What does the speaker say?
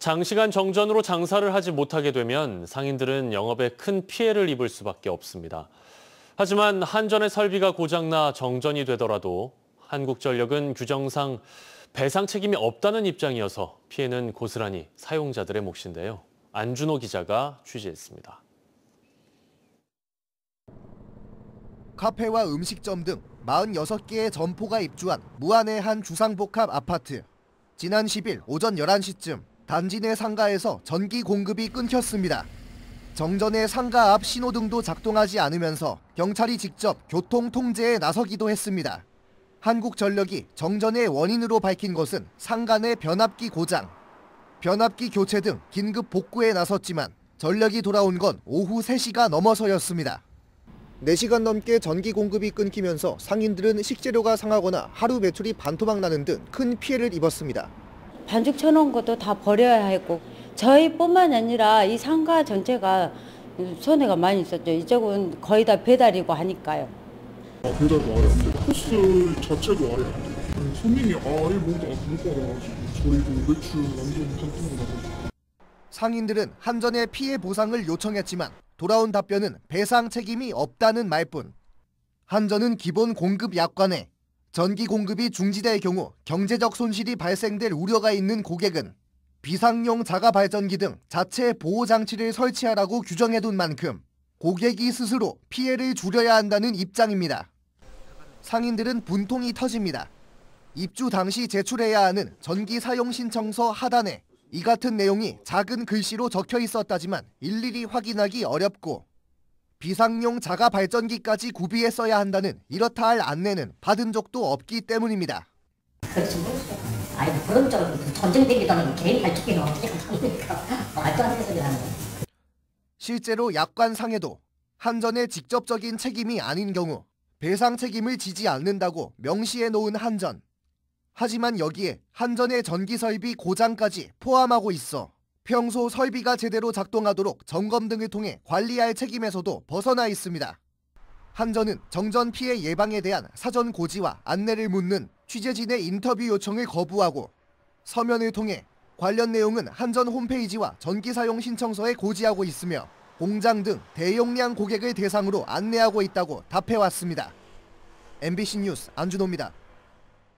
장시간 정전으로 장사를 하지 못하게 되면 상인들은 영업에 큰 피해를 입을 수밖에 없습니다. 하지만 한전의 설비가 고장나 정전이 되더라도 한국전력은 규정상 배상 책임이 없다는 입장이어서 피해는 고스란히 사용자들의 몫인데요. 안준호 기자가 취재했습니다. 카페와 음식점 등 46개의 점포가 입주한 무안의 한 주상복합 아파트. 지난 10일 오전 11시쯤 단지 내 상가에서 전기 공급이 끊겼습니다. 정전에 상가 앞 신호등도 작동하지 않으면서 경찰이 직접 교통 통제에 나서기도 했습니다. 한국전력이 정전의 원인으로 밝힌 것은 상가 내 변압기 고장, 변압기 교체 등 긴급 복구에 나섰지만 전력이 돌아온 건 오후 3시가 넘어서였습니다. 4시간 넘게 전기 공급이 끊기면서 상인들은 식재료가 상하거나 하루 매출이 반토막 나는 등 큰 피해를 입었습니다. 반죽 쳐놓은 것도 다 버려야 했고 저희뿐만 아니라 이 상가 전체가 손해가 많이 있었죠. 이쪽은 거의 다 배달이고 하니까요. 배달도 아예 안 돼요. 코스 자체도 아예 안 돼요. 손님이 아예 뭔가 못 받아가지고 저희도 매출 완전 반토막 나가지고. 상인들은 한전에 피해 보상을 요청했지만 돌아온 답변은 배상 책임이 없다는 말뿐. 한전은 기본 공급 약관에 전기 공급이 중지될 경우 경제적 손실이 발생될 우려가 있는 고객은 비상용 자가 발전기 등 자체 보호 장치를 설치하라고 규정해둔 만큼 고객이 스스로 피해를 줄여야 한다는 입장입니다. 상인들은 분통이 터집니다. 입주 당시 제출해야 하는 전기 사용 신청서 하단에 이 같은 내용이 작은 글씨로 적혀 있었다지만 일일이 확인하기 어렵고 비상용 자가 발전기까지 구비해 써야 한다는 이렇다 할 안내는 받은 적도 없기 때문입니다. 그렇지 모르겠어요. 아니 그런 쪽으로 전쟁 되기도 개인 발전기는 어떻게 합니까? 말도 안 되는 소리 하는 거예요. 실제로 약관상에도 한전의 직접적인 책임이 아닌 경우 배상 책임을 지지 않는다고 명시해 놓은 한전. 하지만 여기에 한전의 전기 설비 고장까지 포함하고 있어 평소 설비가 제대로 작동하도록 점검 등을 통해 관리할 책임에서도 벗어나 있습니다. 한전은 정전 피해 예방에 대한 사전 고지와 안내를 묻는 취재진의 인터뷰 요청을 거부하고 서면을 통해 관련 내용은 한전 홈페이지와 전기 사용 신청서에 고지하고 있으며 공장 등 대용량 고객을 대상으로 안내하고 있다고 답해왔습니다. MBC 뉴스 안준호입니다.